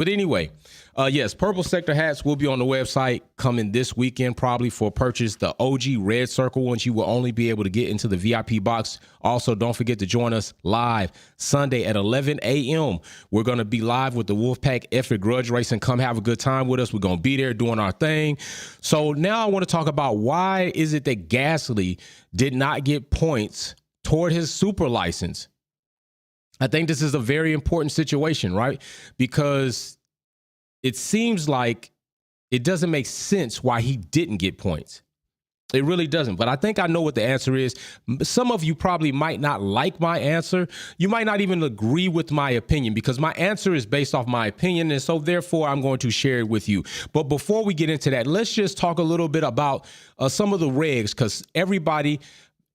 But anyway, yes, purple sector hats will be on the website coming this weekend, probably for purchase. The OG red circle ones, you will only be able to get into the VIP box. Also, don't forget to join us live Sunday at 11 a.m. We're going to be live with the Wolfpack Effort Grudge Racing. Come have a good time with us. We're going to be there doing our thing. So now I want to talk about why is it that Gasly did not get points toward his super license. I think this is a very important situation, right? Because it seems like it doesn't make sense why he didn't get points. It really doesn't. But I think I know what the answer is. Some of you probably might not like my answer. You might not even agree with my opinion because my answer is based off my opinion. And so therefore, I'm going to share it with you. But before we get into that, let's just talk a little bit about some of the regs, because everybody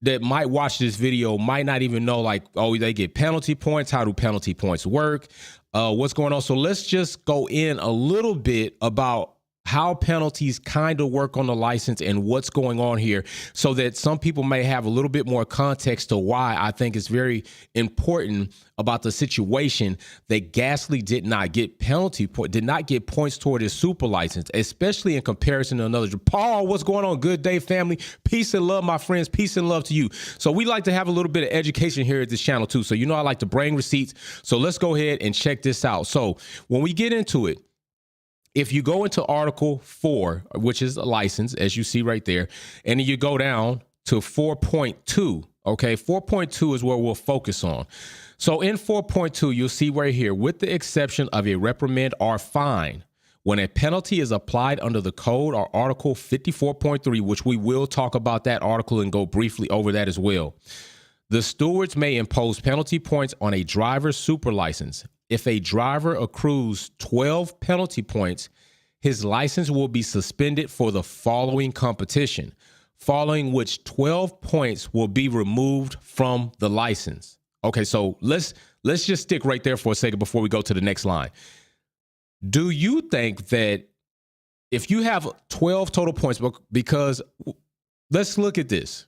that might watch this video might not even know, like, oh, they get penalty points. How do penalty points work? What's going on? So let's just go in a little bit about how penalties kind of work on the license and what's going on here, so that some people may have a little bit more context to why I think it's very important about the situation that Gasly did not get points toward his super license, especially in comparison to another. Paul, what's going on? Good day, family. Peace and love, my friends. Peace and love to you. So we like to have a little bit of education here at this channel too. So you know I like to bring receipts. So let's go ahead and check this out. So when we get into it, if you go into Article 4, which is a license, as you see right there, and then you go down to 4.2, okay? 4.2 is where we'll focus on. So in 4.2, you'll see right here, with the exception of a reprimand or fine, when a penalty is applied under the code or Article 54.3, which we will talk about that article and go briefly over that as well, the stewards may impose penalty points on a driver's super license. If a driver accrues 12 penalty points, his license will be suspended for the following competition, following which 12 points will be removed from the license. Okay, so let's just stick right there for a second before we go to the next line. Do you think that if you have 12 total points, because let's look at this.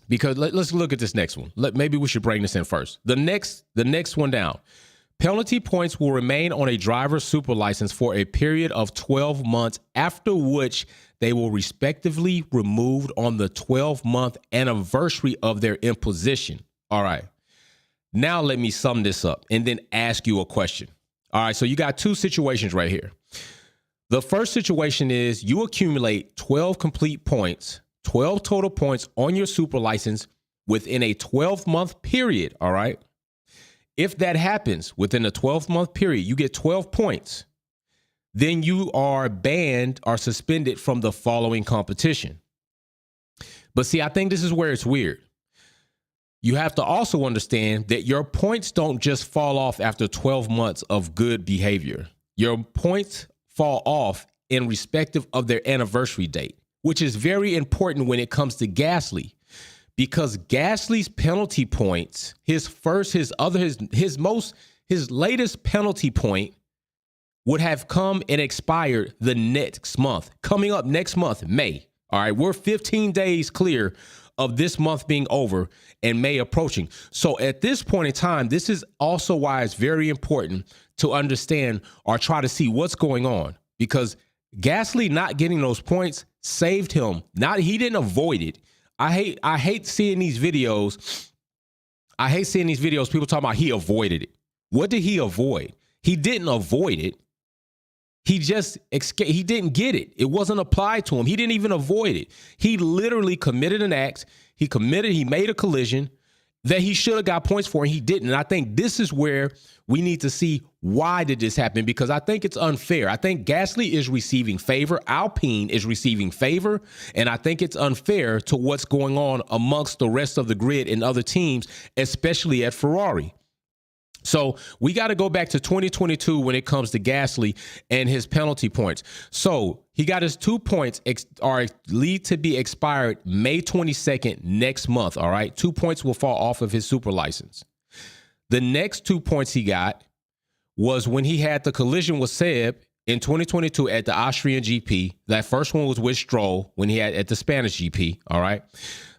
Because let's look at this next one. Maybe we should bring this in first. The next one down. Penalty points will remain on a driver's super license for a period of 12 months, after which they will respectively removed on the 12-month anniversary of their imposition. All right. Now let me sum this up and then ask you a question. All right. So you got two situations right here. The first situation is you accumulate 12 complete points, 12 total points on your super license within a 12-month period. All right. If that happens within a 12-month period, you get 12 points, then you are banned or suspended from the following competition. But see, I think this is where it's weird. You have to also understand that your points don't just fall off after 12 months of good behavior. Your points fall off in respective of their anniversary date, which is very important when it comes to Gasly. Because Gasly's penalty points, his latest penalty point would have come and expired the next month. Coming up next month, May. All right, we're 15 days clear of this month being over and May approaching. So at this point in time, this is also why it's very important to understand or try to see what's going on. Because Gasly not getting those points saved him. He didn't avoid it. I hate seeing these videos. I hate seeing these videos. People talking about he avoided it. What did he avoid? He didn't avoid it. He just he didn't get it. It wasn't applied to him. He didn't even avoid it. He literally committed an act. He made a collision that he should have got points for, and he didn't. And I think this is where we need to see why did this happen, because I think it's unfair. I think Gasly is receiving favor. Alpine is receiving favor. And I think it's unfair to what's going on amongst the rest of the grid and other teams, especially at Ferrari. So we got to go back to 2022 when it comes to Gasly and his penalty points. So he got his 2 points are lead to be expired May 22nd next month. All right. 2 points will fall off of his super license. The next 2 points he got was when he had the collision with Seb in 2022 at the Austrian GP. That first one was with Stroll when he had at the Spanish GP. All right.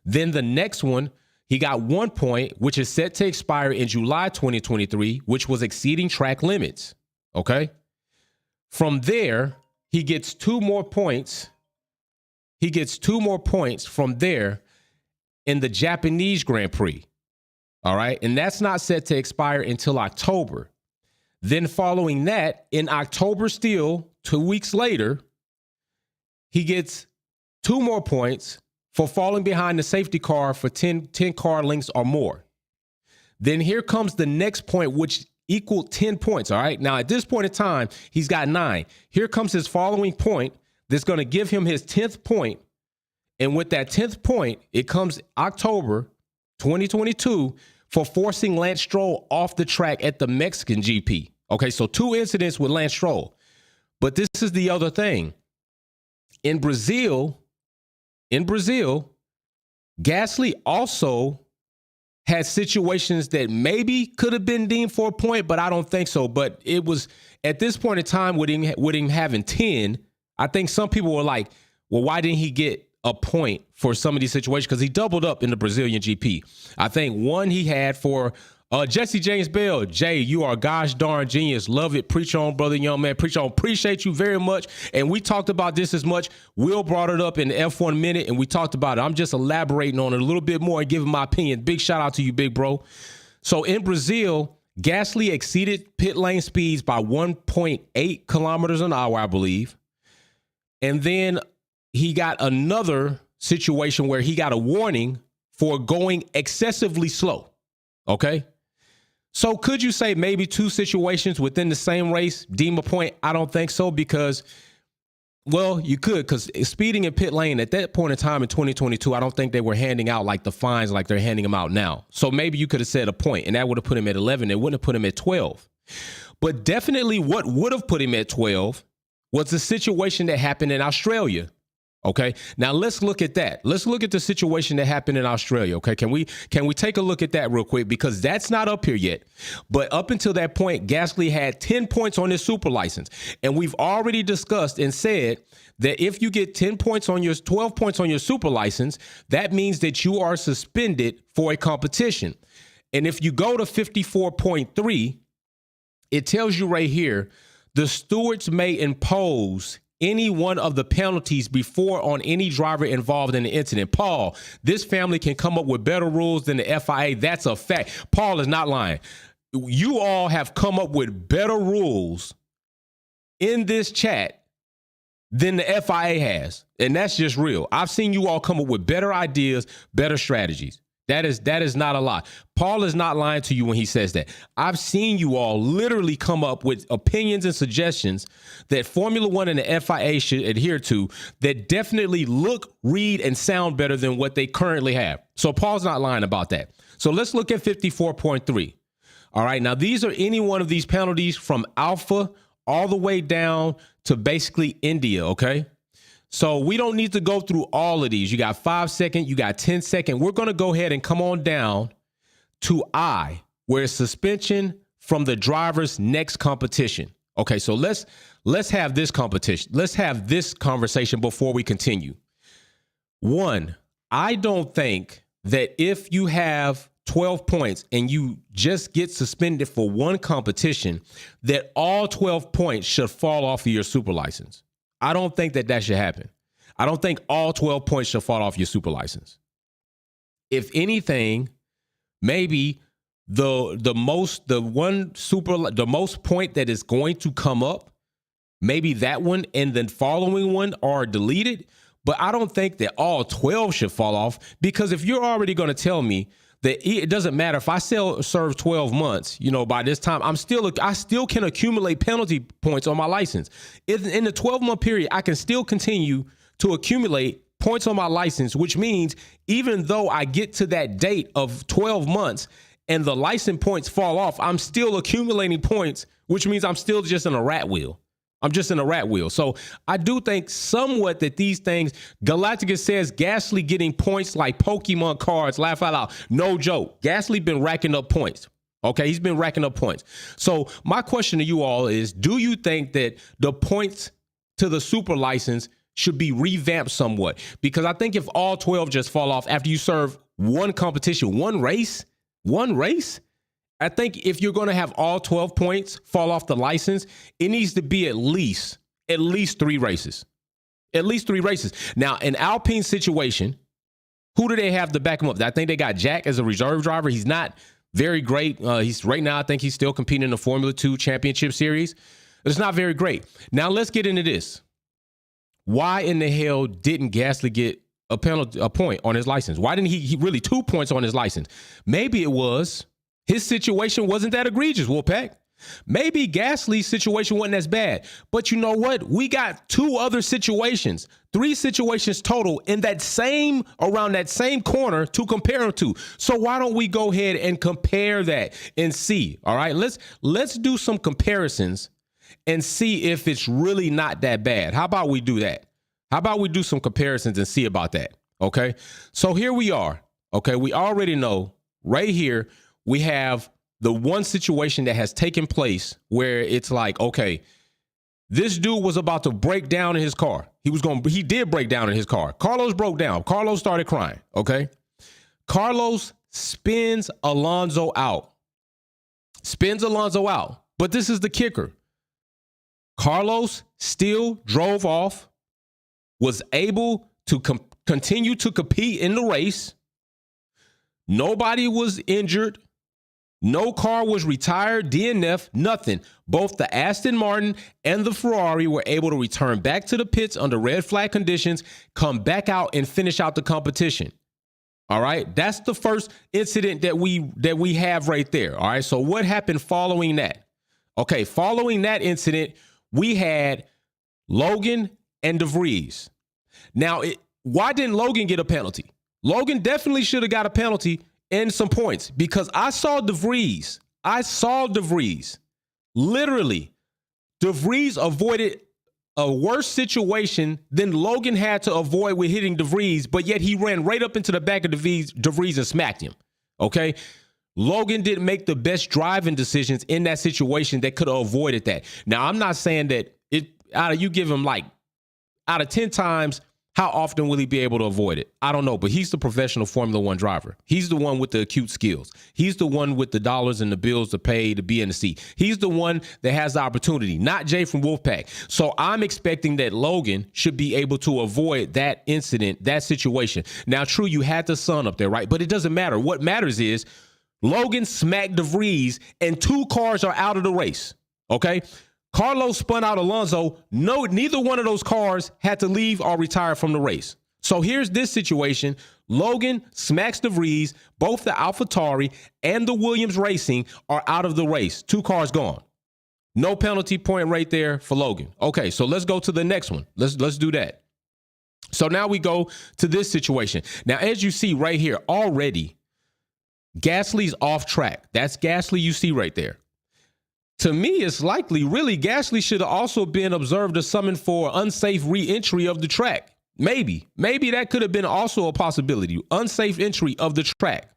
Then the next one, he got 1 point, which is set to expire in July 2023, which was exceeding track limits. Okay. From there, he gets 2 more points. He gets 2 more points from there in the Japanese Grand Prix. All right. And that's not set to expire until October. Then following that, in October still, 2 weeks later, he gets 2 more points for falling behind the safety car for 10 car lengths or more. Then here comes the next point, which equaled 10 points. All right. Now, at this point in time, he's got 9. Here comes his following point that's going to give him his 10th point. And with that 10th point, it comes October 2022 for forcing Lance Stroll off the track at the Mexican GP. Okay, so 2 incidents with Lance Stroll. But this is the other thing. In Brazil, Gasly also had situations that maybe could have been deemed for a point, but I don't think so. But it was at this point in time with him having 10, I think some people were like, well, why didn't he get a point for some of these situations? Because he doubled up in the Brazilian GP. I think one he had for Jesse James Bell. Jay, you are a gosh darn genius. Love it. Preach on, brother, young man. Preach on. Appreciate you very much. And we talked about this as much. Will brought it up in the F1 Minute, and we talked about it. I'm just elaborating on it a little bit more and giving my opinion. Big shout out to you, big bro. So in Brazil, Gasly exceeded pit lane speeds by 1.8 kilometers an hour, I believe. And then he got another situation where he got a warning for going excessively slow. Okay. So could you say maybe 2 situations within the same race deem a point? I don't think so, because, well, you could, because speeding in pit lane at that point in time in 2022, I don't think they were handing out like the fines like they're handing them out now. So maybe you could have said a point, and that would have put him at 11. It wouldn't have put him at 12. But definitely what would have put him at 12 was the situation that happened in Australia. Okay, now let's look at that. Let's look at the situation that happened in Australia. Okay, can we take a look at that real quick? Because that's not up here yet. But up until that point, Gasly had 10 points on his super license. And we've already discussed and said that if you get 12 points on your super license, that means that you are suspended for a competition. And if you go to 54.3, it tells you right here, the stewards may impose any one of the penalties before on any driver involved in the incident. Paul, this family can come up with better rules than the FIA. That's a fact. Paul is not lying. You all have come up with better rules in this chat than the FIA has. And that's just real. I've seen you all come up with better ideas, better strategies. That is not a lie. Paul is not lying to you when he says that. I've seen you all literally come up with opinions and suggestions that Formula One and the FIA should adhere to that definitely look, read, and sound better than what they currently have. So Paul's not lying about that. So let's look at 54.3. All right. Now, these are any one of these penalties from Alpha all the way down to basically India. OK. So we don't need to go through all of these. You got 5 second, you got 10 second. We're going to go ahead and come on down to I, where it's suspension from the driver's next competition. Okay, so let's have this competition. Let's have this conversation before we continue. 1, I don't think that if you have 12 points and you just get suspended for one competition, that all 12 points should fall off of your super license. I don't think that should happen. I don't think all 12 points should fall off your super license. If anything, maybe the most point that is going to come up, maybe that one and the following one are deleted. But I don't think that all 12 should fall off, because if you're already going to tell me that it doesn't matter if I serve 12 months, by this time, I still can accumulate penalty points on my license. In the 12-month period, I can still continue to accumulate points on my license, which means even though I get to that date of 12 months and the license points fall off, I'm still accumulating points, which means I'm still just in a rat wheel. I'm just in a rat wheel. So I do think somewhat that these things, Galacticus says Gasly getting points like Pokemon cards, laugh out loud. No joke. Gasly been racking up points. Okay, he's been racking up points. So my question to you all is, do you think that the points to the super license should be revamped somewhat? Because I think if all 12 just fall off after you serve one competition, one race, I think if you're going to have all 12 points fall off the license, it needs to be at least 3 races. At least 3 races. Now, in Alpine's situation, who do they have to back him up? I think they got Jack as a reserve driver. He's not very great. He's right now, I think he's still competing in the Formula 2 Championship Series. It's not very great. Now, let's get into this. Why in the hell didn't Gasly get a point on his license? Why didn't he really 2 points on his license? Maybe it was his situation wasn't that egregious, Wolfpack. Maybe Gasly's situation wasn't as bad. But you know what? We got 2 other situations, 3 situations total in around that same corner to compare them to. So why don't we go ahead and compare that and see? All right, let's do some comparisons and see if it's really not that bad. How about we do that? How about we do some comparisons and see about that? Okay, so here we are. Okay, we already know right here we have the one situation that has taken place where it's like, okay, this dude was about to break down in his car. He did break down in his car. Carlos broke down. Carlos started crying. Okay. Carlos spins Alonso out. But this is the kicker. Carlos still drove off, was able to continue to compete in the race. Nobody was injured. No car was retired, DNF, nothing. Both the Aston Martin and the Ferrari were able to return back to the pits under red flag conditions, come back out and finish out the competition. All right. That's the first incident that we have right there. All right. So what happened following that? Okay. Following that incident, we had Logan and De Vries. Now, why didn't Logan get a penalty? Logan definitely should have got a penalty and some points because I saw De Vries. Literally, De Vries avoided a worse situation than Logan had to avoid with hitting De Vries, but yet he ran right up into the back of De Vries and smacked him. Okay? Logan didn't make the best driving decisions in that situation that could have avoided that. Now, I'm not saying that you give him like out of 10 times, how often will he be able to avoid it? I don't know, but he's the professional Formula One driver. He's the one with the acute skills. He's the one with the dollars and the bills to pay to be in the seat. He's the one that has the opportunity, not Jay from Wolfpack. So I'm expecting that Logan should be able to avoid that incident, that situation. Now, true, you had the sun up there, right? But it doesn't matter. What matters is Logan smacked De Vries and 2 cars are out of the race, okay? Carlos spun out Alonso. No, neither one of those cars had to leave or retire from the race. So here's this situation. Logan smacks De Vries. Both the AlphaTauri and the Williams Racing are out of the race. 2 cars gone. No penalty point right there for Logan. Okay, so let's go to the next one. Let's do that. So now we go to this situation. Now, as you see right here already, Gasly's off track. That's Gasly you see right there. To me, it's likely, really, Gasly should have also been observed or summoned for unsafe re-entry of the track. Maybe that could have been also a possibility. Unsafe entry of the track.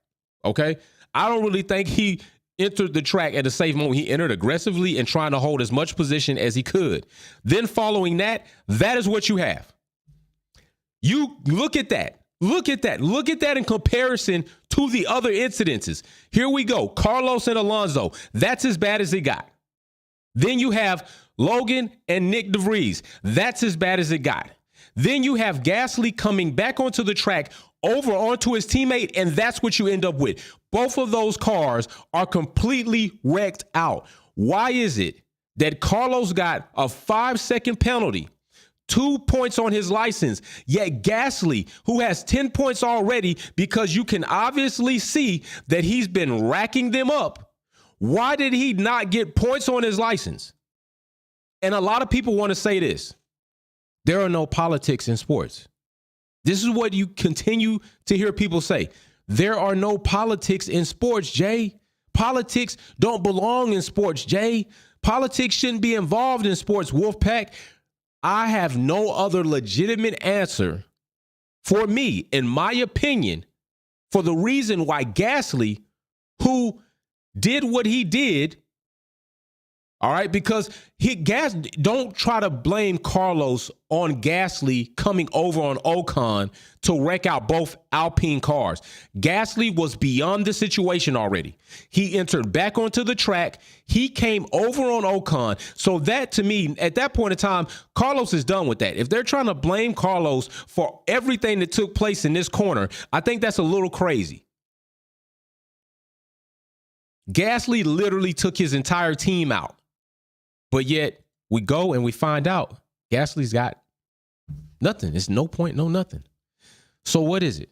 Okay. I don't really think he entered the track at a safe moment. He entered aggressively and trying to hold as much position as he could. Then following that is what you have. You look at that. Look at that in comparison to the other incidences. Here we go. Carlos and Alonso. That's as bad as it got. Then you have Logan and Nick De Vries. That's as bad as it got. Then you have Gasly coming back onto the track over onto his teammate, and that's what you end up with. Both of those cars are completely wrecked out. Why is it that Carlos got a 5-second penalty, 2 points on his license, yet Gasly, who has 10 points already because you can obviously see that he's been racking them up, why did he not get points on his license? And a lot of people want to say this. There are no politics in sports. This is what you continue to hear people say. There are no politics in sports, Jay. Politics don't belong in sports, Jay. Politics shouldn't be involved in sports, Wolfpack. I have no other legitimate answer for me, in my opinion, for the reason why Gasly, who did what he did, All right, because don't try to blame Carlos on Gasly coming over on Ocon to wreck out both Alpine cars. Gasly was beyond the situation already. He entered back onto the track. He came over on Ocon. So that, to me, at that point in time, Carlos is done with that. If they're trying to blame Carlos for everything that took place in this corner, I think that's a little crazy. Gasly literally took his entire team out. But yet we go and we find out Gasly's got nothing. It's no point, no nothing. So what is it?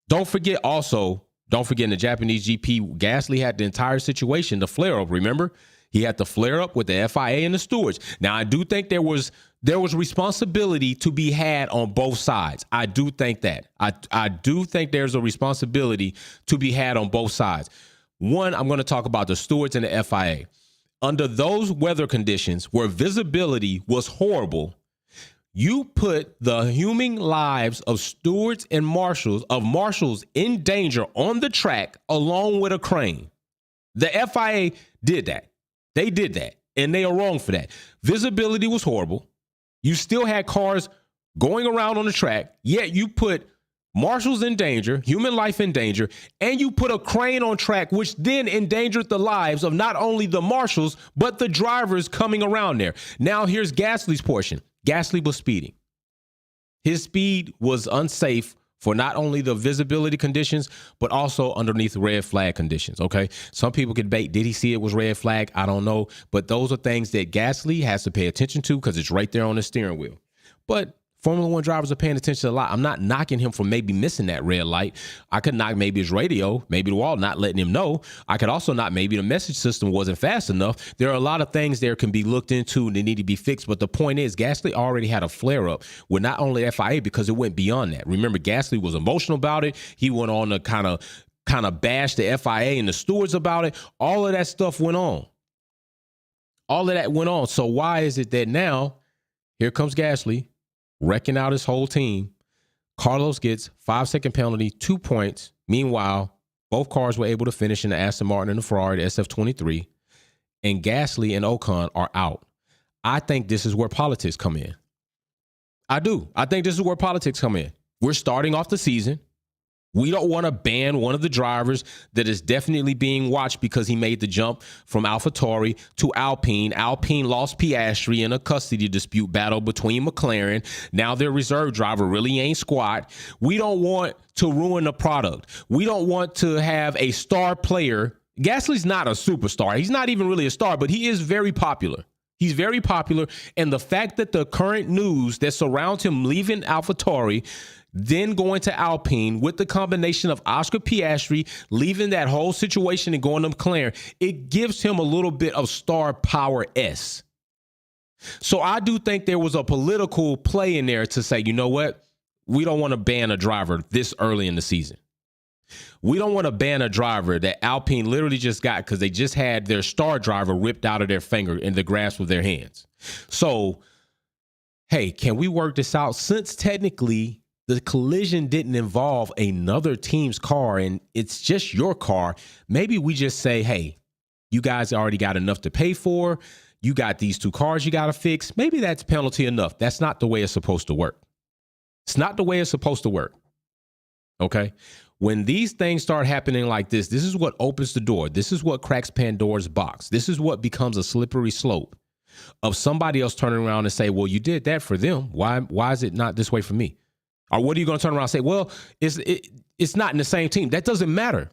Don't forget in the Japanese GP, Gasly had the entire situation, the flare up. Remember, he had the flare up with the FIA and the stewards. Now, I do think there was responsibility to be had on both sides. I do think that. I do think there's a responsibility to be had on both sides. One, I'm going to talk about the stewards and the FIA. Under those weather conditions where visibility was horrible, you put the human lives of stewards and marshals in danger on the track along with a crane. The FIA did that. They did that, and they are wrong for that. Visibility was horrible. You still had cars going around on the track, yet you put marshals in danger, human life in danger, and you put a crane on track, which then endangered the lives of not only the marshals, but the drivers coming around there. Now, here's Gasly's portion. Gasly was speeding. His speed was unsafe for not only the visibility conditions, but also underneath red flag conditions, okay? Some people could debate, did he see it was red flag? I don't know. But those are things that Gasly has to pay attention to because it's right there on the steering wheel. But Formula One drivers are paying attention a lot. I'm not knocking him for maybe missing that red light. I could knock maybe his radio, maybe the wall not letting him know. I could also knock maybe the message system wasn't fast enough. There are a lot of things there can be looked into and they need to be fixed. But the point is, Gasly already had a flare-up with not only FIA because it went beyond that. Remember, Gasly was emotional about it. He went on to kind of bash the FIA and the stewards about it. All of that stuff went on. All of that went on. So why is it that now, here comes Gasly, wrecking out his whole team. Carlos gets 5-second penalty, 2 points. Meanwhile, both cars were able to finish in the Aston Martin and the Ferrari, the SF23. And Gasly and Ocon are out. I think this is where politics come in. I do. I think this is where politics come in. We're starting off the season. We don't want to ban one of the drivers that is definitely being watched because he made the jump from AlphaTauri to Alpine. Alpine lost Piastri in a custody dispute battle between McLaren. Now their reserve driver really ain't squat. We don't want to ruin the product. We don't want to have a star player. Gasly's not a superstar. He's not even really a star, but he is very popular. He's very popular. And the fact that the current news that surrounds him leaving AlphaTauri, then going to Alpine with the combination of Oscar Piastri, leaving that whole situation and going to McLaren, it gives him a little bit of star power-esque. So I do think there was a political play in there to say, you know what? We don't want to ban a driver this early in the season. We don't want to ban a driver that Alpine literally just got because they just had their star driver ripped out of their finger in the grasp of their hands. So, hey, can we work this out? Since technically the collision didn't involve another team's car and it's just your car, maybe we just say, hey, you guys already got enough to pay for. You got these two cars you got to fix. Maybe that's penalty enough. That's not the way it's supposed to work. It's not the way it's supposed to work. Okay? When these things start happening like this is what opens the door. This is what cracks Pandora's box. This is what becomes a slippery slope of somebody else turning around and say, well, you did that for them. Why is it not this way for me? Or what are you going to turn around and say, well, it's not in the same team. That doesn't matter.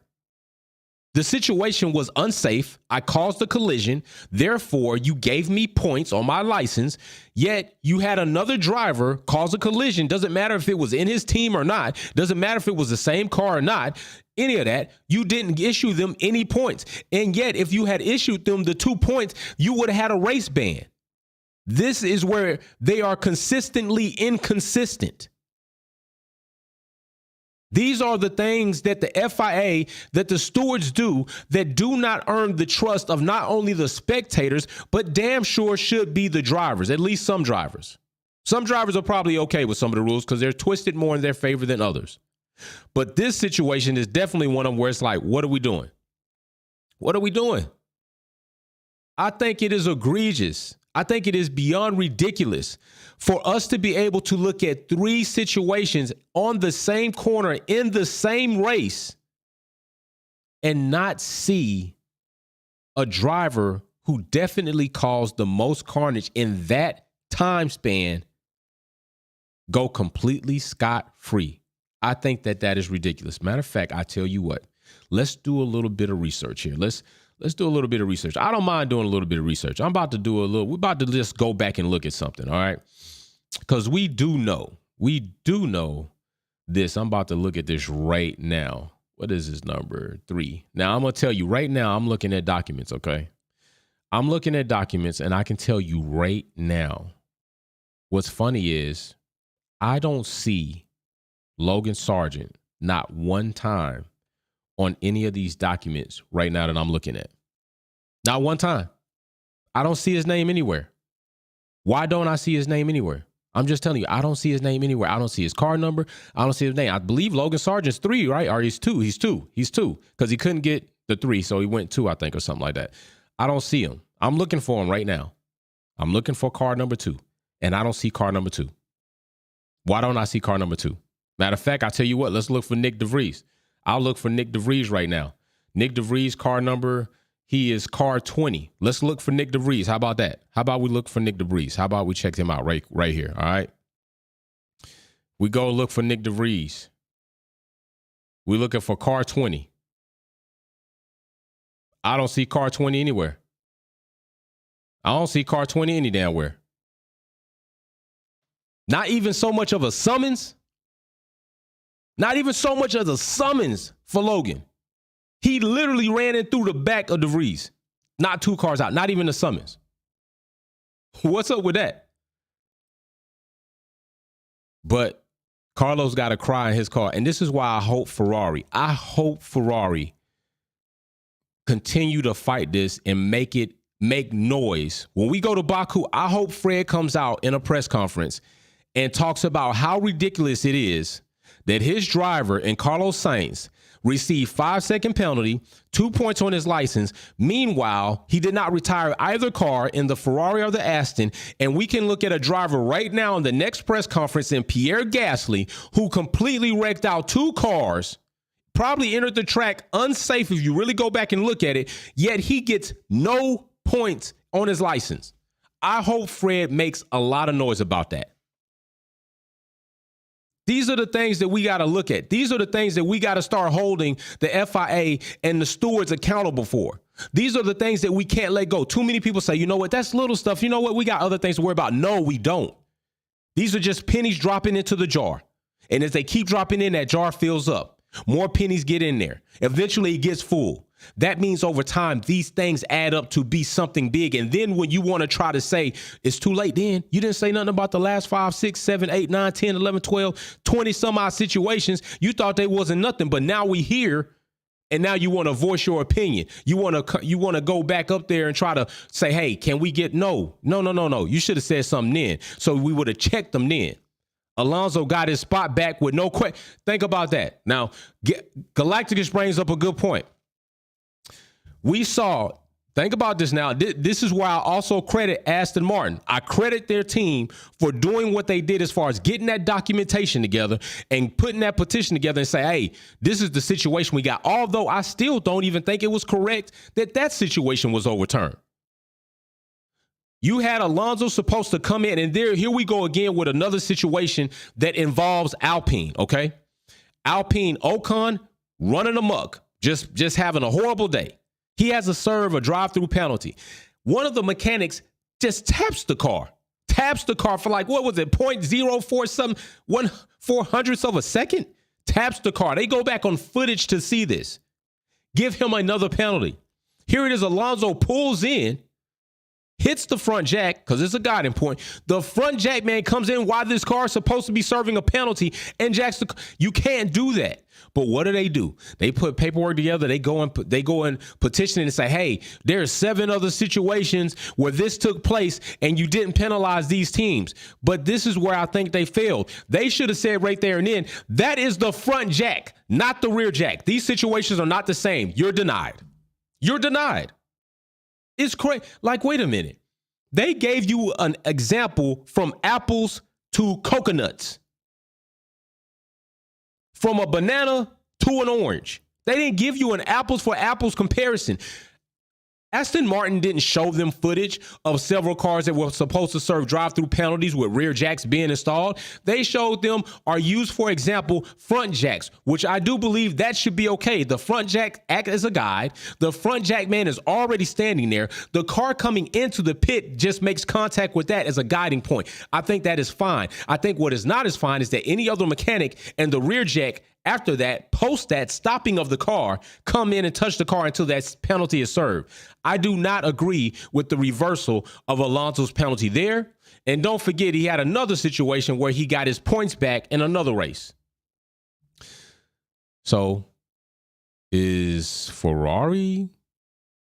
The situation was unsafe. I caused the collision. Therefore, you gave me points on my license. Yet you had another driver cause a collision. Doesn't matter if it was in his team or not. Doesn't matter if it was the same car or not. Any of that. You didn't issue them any points. And yet, if you had issued them the 2 points, you would have had a race ban. This is where they are consistently inconsistent. These are the things that the FIA, that the stewards do that do not earn the trust of not only the spectators, but damn sure should be the drivers, at least some drivers. Some drivers are probably okay with some of the rules because they're twisted more in their favor than others. But this situation is definitely one of them where it's like, what are we doing? What are we doing? I think it is egregious. I think it is beyond ridiculous for us to be able to look at 3 situations on the same corner in the same race and not see a driver who definitely caused the most carnage in that time span go completely scot-free. I think that is ridiculous. Matter of fact, I tell you what, let's do a little bit of research here. Let's do a little bit of research. I don't mind doing a little bit of research. We're about to just go back and look at something, all right? Because we do know this. I'm about to look at this right now. What is this number? 3. Now, I'm going to tell you right now, I'm looking at documents, okay? I'm looking at documents, and I can tell you right now, what's funny is I don't see Logan Sargent not one time on any of these documents right now that I'm looking at. Not one time. I don't see his name anywhere. Why don't I see his name anywhere? I'm just telling you, I don't see his name anywhere. I don't see his car number. I don't see his name. I believe Logan Sargent's 3, right? Or he's 2. He's 2. Because he couldn't get the 3, so he went 2, I think, or something like that. I don't see him. I'm looking for him right now. I'm looking for car number 2, and I don't see car number 2. Why don't I see car number 2? Matter of fact, I tell you what, let's look for Nick DeVries. I'll look for Nick DeVries right now. Nick DeVries, car number, he is car 20. Let's look for Nick DeVries. How about that? How about we look for Nick DeVries? How about we check him out right here, all right? We go look for Nick DeVries. We're looking for car 20. I don't see car 20 anywhere. I don't see car 20 any damn where. Not even so much of a summons. Not even so much as a summons for Logan. He literally ran in through the back of DeVries. Not 2 cars out. Not even a summons. What's up with that? But Carlos got a cry in his car. And this is why I hope Ferrari continue to fight this and make noise. When we go to Baku, I hope Fred comes out in a press conference and talks about how ridiculous it is that his driver and Carlos Sainz received 5-second penalty, 2 points on his license. Meanwhile, he did not retire either car in the Ferrari or the Aston. And we can look at a driver right now in the next press conference in Pierre Gasly, who completely wrecked out 2 cars, probably entered the track unsafe if you really go back and look at it, yet he gets no points on his license. I hope Fred makes a lot of noise about that. These are the things that we got to look at. These are the things that we got to start holding the FIA and the stewards accountable for. These are the things that we can't let go. Too many people say, you know what, that's little stuff. You know what, we got other things to worry about. No, we don't. These are just pennies dropping into the jar. And as they keep dropping in, that jar fills up. More pennies get in there. Eventually it gets full. That means over time, these things add up to be something big. And then when you want to try to say it's too late, then you didn't say nothing about the last 5, 6, 7, 8, 9, 10, 11, 12, 20 some odd situations. You thought they wasn't nothing, but now we here. And now you want to voice your opinion. You want to go back up there and try to say, hey, can we get no. You should have said something then. So we would have checked them then. Alonso got his spot back with no question. Think about that. Now, Galacticus brings up a good point. We saw, think about this now. This is why I also credit Aston Martin. I credit their team for doing what they did as far as getting that documentation together and putting that petition together and say, hey, this is the situation we got. Although I still don't even think it was correct that situation was overturned. You had Alonso supposed to come in, and here we go again with another situation that involves Alpine, okay? Alpine, Ocon running amok, just having a horrible day. He has to serve a drive-through penalty. One of the mechanics just taps the car for like, what was it, 0.04 something, 1/400th of a second? Taps the car. They go back on footage to see this. Give him another penalty. Here it is, Alonso pulls in, hits the front jack, because it's a guiding point. The front jack man comes in while this car is supposed to be serving a penalty and jacks the car. You can't do that. But what do? They put paperwork together. They go and petition and say, hey, there are 7 other situations where this took place and you didn't penalize these teams. But this is where I think they failed. They should have said right there and then, that is the front jack, not the rear jack. These situations are not the same. You're denied. You're denied. It's crazy. Like, wait a minute. They gave you an example from apples to coconuts, from a banana to an orange. They didn't give you an apples for apples comparison. Aston Martin didn't show them footage of several cars that were supposed to serve drive-through penalties with rear jacks being installed. They showed them are used, for example, front jacks, which I do believe that should be okay. The front jack act as a guide. The front jack man is already standing there. The car coming into the pit just makes contact with that as a guiding point. I think that is fine. I think what is not as fine is that any other mechanic and the rear jack after that, post that stopping of the car, come in and touch the car until that penalty is served. I do not agree with the reversal of Alonso's penalty there. And don't forget, he had another situation where he got his points back in another race. So is Ferrari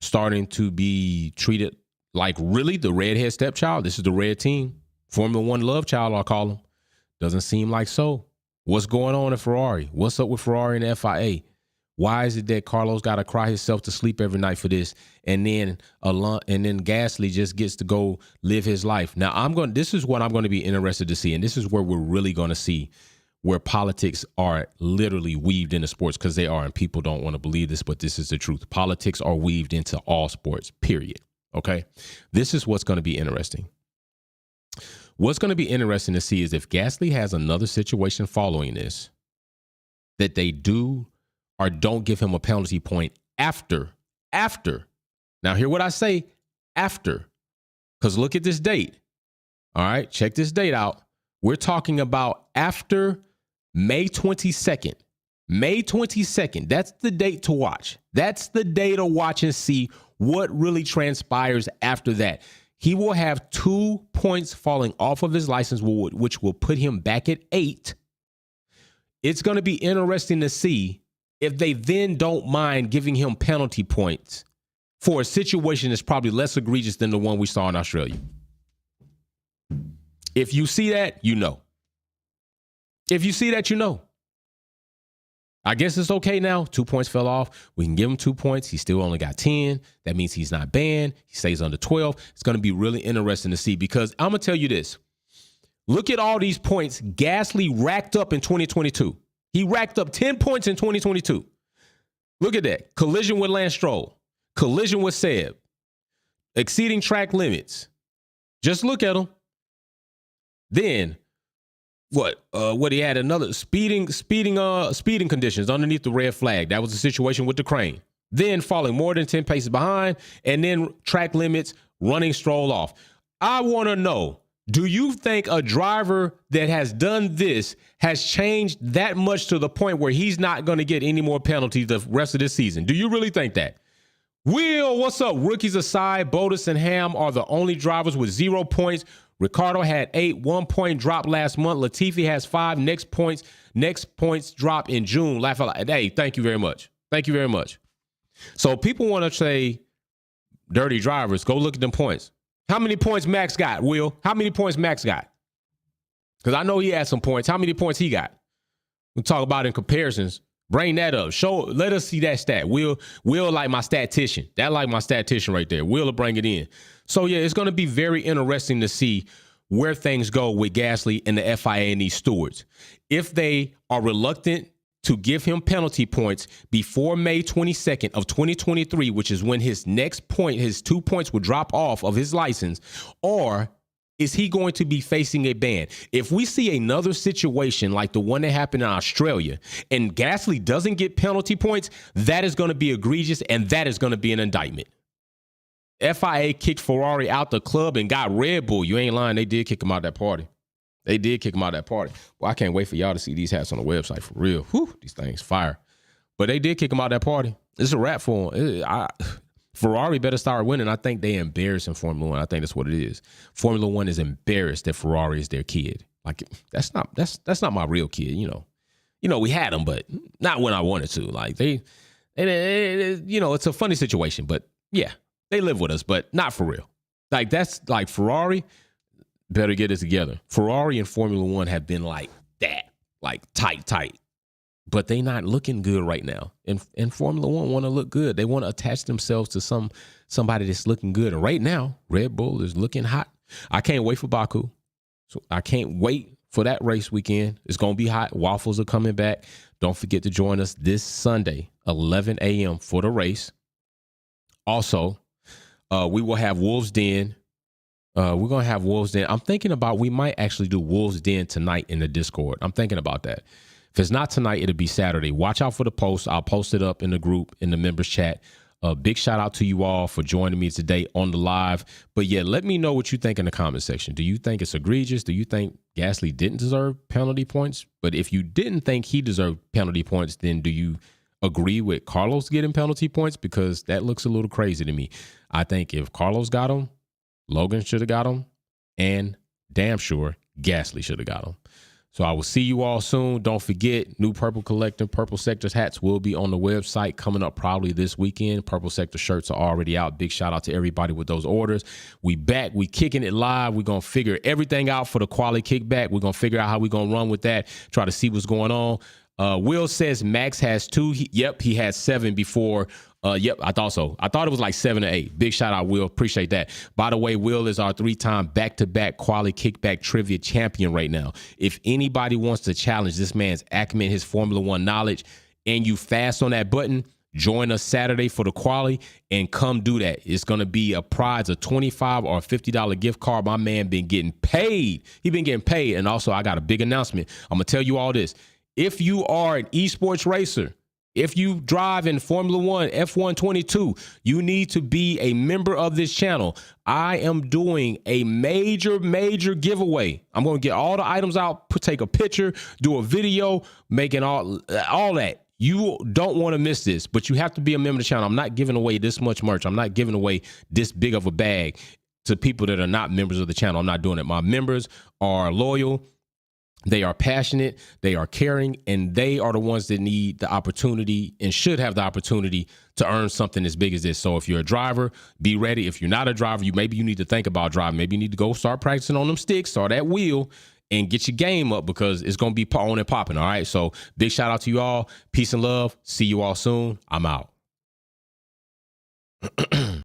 starting to be treated like really the redhead stepchild? This is the red team. Formula One love child, I'll call them. Doesn't seem like so. What's going on at Ferrari? What's up with Ferrari and the FIA? Why is it that Carlos got to cry himself to sleep every night for this, and then Gasly just gets to go live his life? Now this is what I'm going to be interested to see, and this is where we're really going to see where politics are literally weaved into sports, because they are, and people don't want to believe this, but this is the truth. Politics are weaved into all sports, period. Okay? This is what's going to be interesting. What's going to be interesting to see is if Gasly has another situation following this, that they do or don't give him a penalty point after. Now, hear what I say, after. Because look at this date. All right, check this date out. We're talking about after May 22nd. May 22nd. That's the date to watch. That's the day to watch and see what really transpires after that. He will have 2 points falling off of his license, which will put him back at 8. It's going to be interesting to see if they then don't mind giving him penalty points for a situation that's probably less egregious than the one we saw in Australia. If you see that, you know. If you see that, you know. I guess it's okay now. 2 points fell off. We can give him 2 points. He still only got 10. That means he's not banned. He stays under 12. It's going to be really interesting to see, because I'm going to tell you this. Look at all these points Gasly racked up in 2022. He racked up 10 points in 2022. Look at that. Collision with Lance Stroll. Collision with Seb. Exceeding track limits. Just look at them. Then what he had another speeding conditions underneath the red flag. That was the situation with the crane. Then falling more than 10 paces behind, and then track limits, running Stroll off. I want to know, do you think a driver that has done this has changed that much to the point where he's not going to get any more penalties the rest of this season? Do you really think that? Will, what's up? Rookies aside, Bottas and Ham are the only drivers with 0 points. Ricardo had 8, 1 point drop last month. Latifi has 5. Next points drop in June. Laugh out loud. Hey, thank you very much. Thank you very much. So people want to say dirty drivers. Go look at them points. How many points Max got, Will? How many points Max got? Because I know he had some points. How many points he got? We'll talk about in comparisons. Bring that up. Let us see that stat. Will like my statistician. That like my statistician right there. Will bring it in. So yeah, it's going to be very interesting to see where things go with Gasly and the FIA and these stewards. If they are reluctant to give him penalty points before May 22nd of 2023, which is when his next point, his 2 points will drop off of his license, or is he going to be facing a ban? If we see another situation like the one that happened in Australia and Gasly doesn't get penalty points, that is going to be egregious, and that is going to be an indictment. FIA kicked Ferrari out the club and got Red Bull. You ain't lying. They did kick him out that party. Well, I can't wait for y'all to see these hats on the website for real. Whew, these things fire. But they did kick him out that party. It's a wrap for him. Ferrari better start winning. I think they embarrassing Formula One. I think that's what it is. Formula One is embarrassed that Ferrari is their kid. Like, that's not my real kid. You know, we had them, but not when I wanted to. Like it's a funny situation, but yeah, they live with us, but not for real. Like, that's like Ferrari better get it together. Ferrari and Formula One have been like that, like tight. but they not looking good right now. And Formula One want to look good. They want to attach themselves to somebody that's looking good. And right now, Red Bull is looking hot. I can't wait for Baku. So I can't wait for that race weekend. It's going to be hot. Waffles are coming back. Don't forget to join us this Sunday, 11 a.m. for the race. Also, we will have Wolves Den. We're going to have Wolves Den. I'm thinking about we might actually do Wolves Den tonight in the Discord. I'm thinking about that. If it's not tonight, it'll be Saturday. Watch out for the post. I'll post it up in the group, in the members chat. A big shout out to you all for joining me today on the live. But yeah, let me know what you think in the comment section. Do you think it's egregious? Do you think Gasly didn't deserve penalty points? But if you didn't think he deserved penalty points, then do you agree with Carlos getting penalty points? Because that looks a little crazy to me. I think if Carlos got him, Logan should have got him, and damn sure Gasly should have got him. So I will see you all soon. Don't forget, new Purple Collective, Purple Sectors hats will be on the website coming up probably this weekend. Purple Sector shirts are already out. Big shout out to everybody with those orders. We back. We kicking it live. We're going to figure everything out for the quality kickback. We're going to figure out how we're going to run with that, try to see what's going on. Will says Max has 2. Yep, he had 7 before. Yep, I thought so. I thought it was like 7 or 8. Big shout out, Will. Appreciate that. By the way, Will is our 3-time back-to-back quality kickback trivia champion right now. If anybody wants to challenge this man's acumen, his Formula One knowledge, and you fast on that button, join us Saturday for the quali and come do that. It's going to be a prize, a $25 or $50 gift card. My man been getting paid. He been getting paid. And also, I got a big announcement. I'm going to tell you all this. If you are an esports racer, if you drive in Formula One, F122, you need to be a member of this channel. I am doing a major giveaway. I'm going to get all the items out, take a picture, do a video, making all that. You don't want to miss this, but you have to be a member of the channel. I'm not giving away this much merch. I'm not giving away this big of a bag to people that are not members of the channel. I'm not doing it. My members are loyal. They are passionate, they are caring, and they are the ones that need the opportunity and should have the opportunity to earn something as big as this. So if you're a driver, be ready. If you're not a driver, maybe you need to think about driving. Maybe you need to go start practicing on them sticks or that wheel and get your game up because it's going to be on and popping, all right? So big shout out to you all. Peace and love. See you all soon. I'm out.